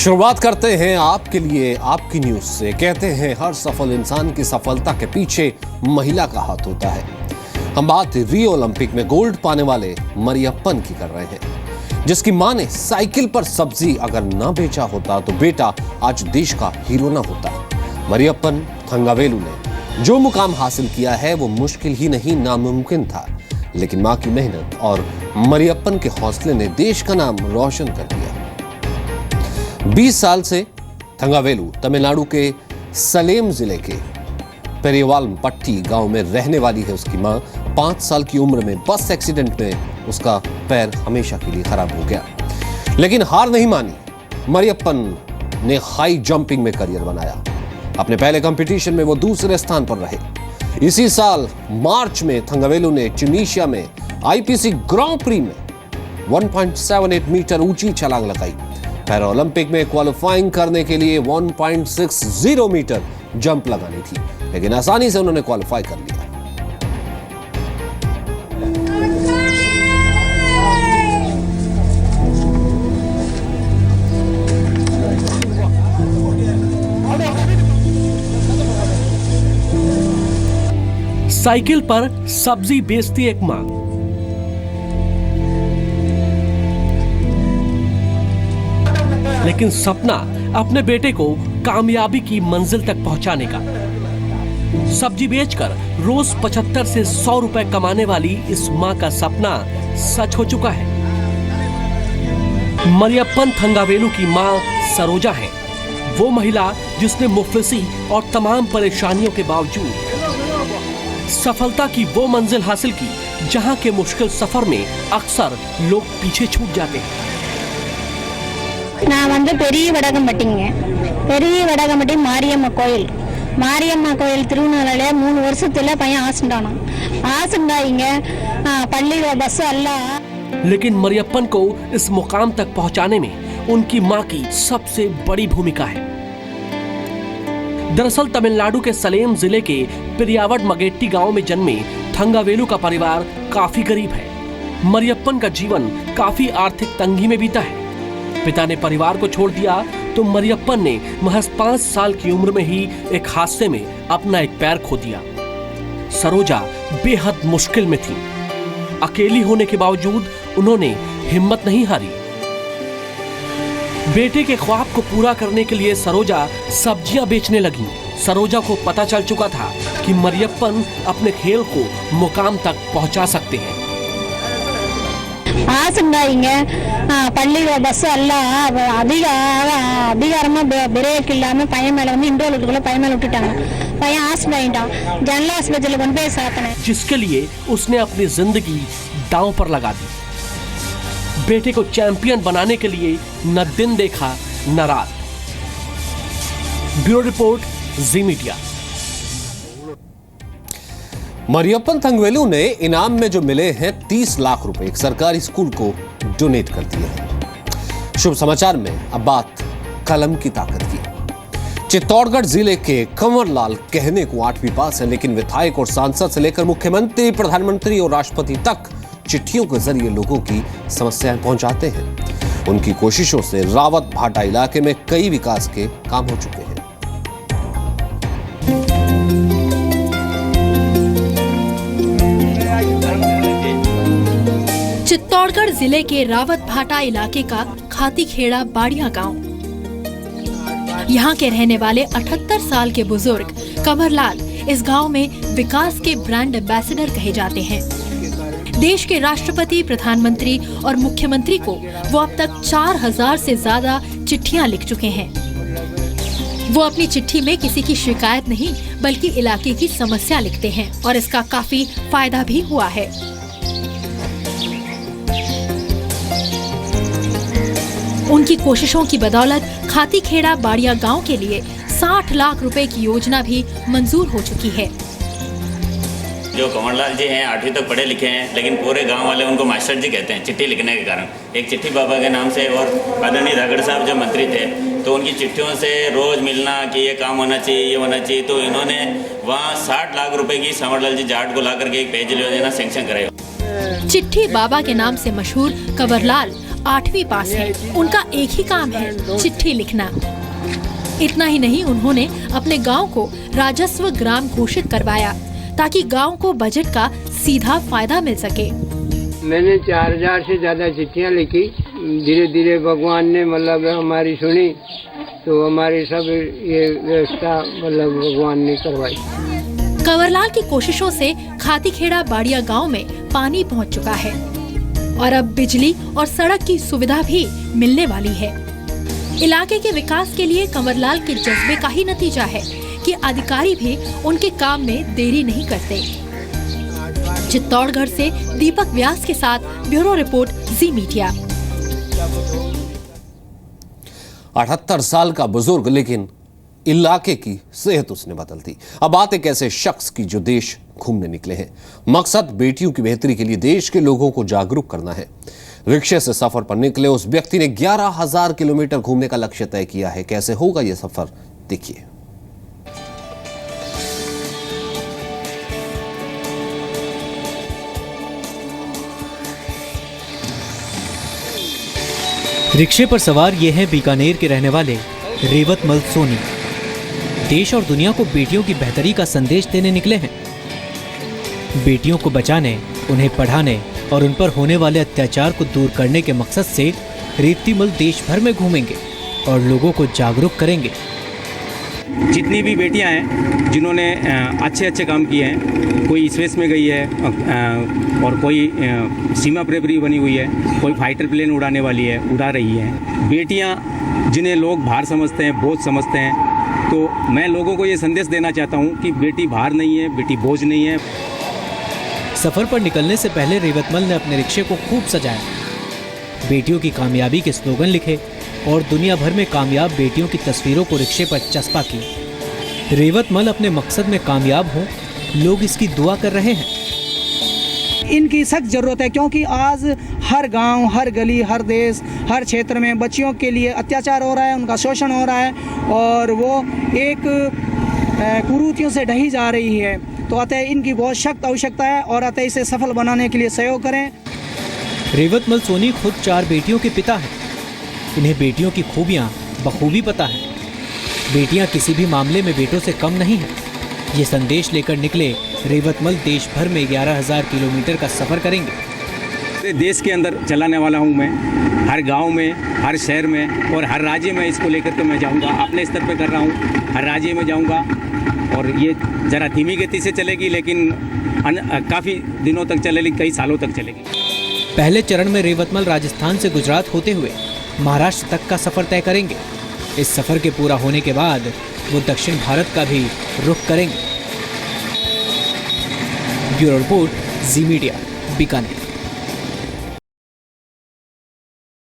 शुरुआत करते हैं आपके लिए आपकी न्यूज से। कहते हैं हर सफल इंसान की सफलता के पीछे महिला का हाथ होता है। हम बात रियो ओलंपिक में गोल्ड पाने वाले मरियप्पन की कर रहे हैं, जिसकी मां ने साइकिल पर सब्जी अगर ना बेचा होता तो बेटा आज देश का हीरो ना होता। मरियप्पन थंगावेलु ने जो मुकाम हासिल किया है वो मुश्किल ही नहीं नामुमकिन था, लेकिन मां की मेहनत और मरियप्पन के हौसले ने देश का नाम रोशन कर दिया। 20 साल से थंगावेलु तमिलनाडु के सलेम जिले के पेरियावालमपट्टी गांव में रहने वाली है। उसकी मां 5 साल की उम्र में बस एक्सीडेंट में उसका पैर हमेशा के लिए खराब हो गया, लेकिन हार नहीं मानी। मरियप्पन ने हाई जंपिंग में करियर बनाया। अपने पहले कंपटीशन में वो दूसरे स्थान पर रहे। इसी साल मार्च में थंगावेलु ने ट्यूनीशिया में आईपीसी ग्रां प्री में 1.78 मीटर ऊंची छलांग लगाई। पैरा ओलंपिक में क्वालिफाइंग करने के लिए 1.60 मीटर जंप लगानी थी, लेकिन आसानी से उन्होंने क्वालिफाई कर लिया। साइकिल पर सब्जी बेचती एक मां, लेकिन सपना अपने बेटे को कामयाबी की मंजिल तक पहुंचाने का। सब्जी बेचकर रोज 75 से 100 रुपए कमाने वाली इस मां का सपना सच हो चुका है। मरियप्पन थंगावेलु की मां सरोजा है, वो महिला जिसने मुफलिसी और तमाम परेशानियों के बावजूद सफलता की वो मंजिल हासिल की जहां के मुश्किल सफर में अक्सर लोग पीछे छूट जाते हैं। நான் வந்து பெரிய வடகம்பட்டி மாரியம்மா கோயில் திருவண்ணாமலையில 3 வருஷத்துல பையன் ஆக்சிடென்ட் பள்ளி பஸ் எல்லாம்। लेकिन मरियप्पन को इस मुकाम तक पहुंचाने में उनकी मां की सबसे बड़ी भूमिका है। दरअसल तमिलनाडु के सलेम जिले के पेरियावडमगेट्टी गांव में जन्मे थंगावेलु का परिवार काफी गरीब है। मरियप्पन का जीवन काफी आर्थिक तंगी में बीता है। पिता ने परिवार को छोड़ दिया तो मरियप्पन ने महज 5 साल की उम्र में ही एक हादसे में अपना एक पैर खो दिया। सरोजा बेहद मुश्किल में थी। अकेली होने के बावजूद उन्होंने हिम्मत नहीं हारी। बेटे के ख्वाब को पूरा करने के लिए सरोजा सब्जियां बेचने लगी। सरोजा को पता चल चुका था कि मरियप्पन अपने खेल को मुकाम तक पहुंचा सकते हैं। பள்ளி பஸ் எல்லாம் அதிகாரமா பிரேக் இல்லாம பையன் மேல வந்து இண்டோலுக்குள்ள பையன் மேல விட்டுட்டாங்க। பையன் ஆஸ்பத்திரி ஆயிட்டான்। जनरल हॉस्पिटल கொண்டு போய் சாத்தனே, जिसके लिए उसने अपनी जिंदगी दांव पर लगा दी। बेटे को चैंपियन बनाने के लिए न दिन देखा न रात। ब्यूरो रिपोर्ट, जी मीडिया। मरियप्पन थंगावेलु ने इनाम में जो मिले हैं 30 लाख रुपए एक सरकारी स्कूल को डोनेट कर दिए हैं। शुभ समाचार में अब बात कलम की ताकत की। चित्तौड़गढ़ जिले के कंवरलाल कहने को 8वीं पास है, लेकिन विधायक और सांसद से लेकर मुख्यमंत्री, प्रधानमंत्री और राष्ट्रपति तक चिट्ठियों के जरिए लोगों की समस्याएं पहुंचाते हैं। उनकी कोशिशों से रावत भाटा इलाके में कई विकास के काम हो चुके हैं। चित्तौड़गढ़ जिले के रावत भाटा इलाके का खातीखेड़ा बाड़िया गांव। यहाँ के रहने वाले 78 साल के बुजुर्ग कंवरलाल इस गांव में विकास के ब्रांड एम्बेसडर कहे जाते हैं। देश के राष्ट्रपति, प्रधानमंत्री और मुख्यमंत्री को वो अब तक 4000 से ज्यादा चिट्ठियां लिख चुके हैं। वो अपनी चिट्ठी में किसी की शिकायत नहीं बल्कि इलाके की समस्या लिखते हैं और इसका काफी फायदा भी हुआ है। उनकी कोशिशों की बदौलत खातीखेड़ा बाड़िया गांव के लिए 60 लाख रुपए की योजना भी मंजूर हो चुकी है। जो कंवरलाल जी हैं 8वीं तक पढ़े लिखे हैं, लेकिन पूरे गांव वाले उनको मास्टर जी कहते हैं चिट्ठी लिखने के कारण। एक चिट्ठी बाबा के नाम से, और आदरणीय धागड़ साहब जो मंत्री थे तो उनकी चिट्ठियों से रोज मिलना कि ये काम होना चाहिए, ये होना चाहिए, तो इन्होंने वहाँ 60 लाख रुपए की कंवरलाल जी जाट को ला करके एक पेयजल योजना सैंक्शन कराई। चिट्ठी बाबा के नाम से मशहूर कंवरलाल 8वीं पास हैं। उनका एक ही काम है, चिट्ठी लिखना। इतना ही नहीं, उन्होंने अपने गांव को राजस्व ग्राम घोषित करवाया ताकि गांव को बजट का सीधा फायदा मिल सके। मैंने 4000 से ज्यादा चिट्ठियां लिखी। धीरे धीरे भगवान ने मतलब हमारी सुनी, तो हमारी सब ये व्यवस्था मतलब भगवान ने करवाई। कंवरलाल की कोशिशों से खातीखेड़ा बाड़िया गांव में पानी पहुंच चुका है और अब बिजली और सड़क की सुविधा भी मिलने वाली है। इलाके के विकास के लिए कंवरलाल के जज्बे का ही नतीजा है कि अधिकारी भी उनके काम में देरी नहीं करते। चित्तौड़गढ़ से दीपक व्यास के साथ ब्यूरो रिपोर्ट, जी मीडिया। 78 साल का बुजुर्ग, लेकिन इलाके की सेहत उसने बदल दी। अब बात एक ऐसे शख्स की जो देश घूमने निकले हैं। मकसद बेटियों की बेहतरी के लिए देश के लोगों को जागरूक करना है। रिक्शे से सफर पर निकले उस व्यक्ति ने 11,000 किलोमीटर घूमने का लक्ष्य तय किया है। कैसे होगा यह सफर, देखिए। रिक्शे पर सवार ये हैं बीकानेर के रहने वाले रेवतमल सोनी। देश और दुनिया को बेटियों की बेहतरी का संदेश देने निकले हैं। बेटियों को बचाने, उन्हें पढ़ाने और उन पर होने वाले अत्याचार को दूर करने के मकसद से रेवतीमल देश भर में घूमेंगे और लोगों को जागरूक करेंगे। जितनी भी बेटियां हैं जिन्होंने अच्छे अच्छे काम किए हैं, कोई स्पेस में गई है और कोई सीमा प्रेबरी बनी हुई है, कोई फाइटर प्लेन उड़ाने वाली है, उड़ा रही है। बेटियां जिन्हें लोग भार समझते हैं, बोझ समझते हैं, तो मैं लोगों को ये संदेश देना चाहता हूँ कि बेटी भार नहीं है, बेटी बोझ नहीं है। सफर पर निकलने से पहले रेवतमल ने अपने रिक्शे को खूब सजाया, बेटियों की कामयाबी के स्लोगन लिखे और दुनिया भर में कामयाब बेटियों की तस्वीरों को रिक्शे पर चस्पा किए। रेवतमल अपने मकसद में कामयाब हों, लोग इसकी दुआ कर रहे हैं। इनकी सख्त ज़रूरत है, क्योंकि आज हर गांव, हर गली, हर देश, हर क्षेत्र में बच्चियों के लिए अत्याचार हो रहा है, उनका शोषण हो रहा है और वो एक कुरीतियों से ढही जा रही है। तो अतः इनकी बहुत सख्त आवश्यकता है और अतः इसे सफल बनाने के लिए सहयोग करें। रेवतमल सोनी खुद 4 बेटियों के पिता हैं। इन्हें बेटियों की खूबियां बखूबी पता है। बेटियां किसी भी मामले में बेटों से कम नहीं हैं। ये संदेश लेकर निकले रेवतमल देश भर में 11,000 किलोमीटर का सफर करेंगे। देश के अंदर चलाने वाला हूँ मैं, हर गांव में, हर शहर में और हर राज्य में इसको लेकर के मैं जाऊँगा। अपने स्तर पे कर रहा हूँ, हर राज्य में जाऊँगा और ये ज़रा धीमी गति से चलेगी, लेकिन काफ़ी दिनों तक चलेगी, कई सालों तक चलेगी। पहले चरण में रेवतमल राजस्थान से गुजरात होते हुए महाराष्ट्र तक का सफर तय करेंगे। इस सफर के पूरा होने के बाद वो दक्षिण भारत का भी रुख करेंगे। ब्यूरो रिपोर्ट, जी मीडिया, बीकानेर।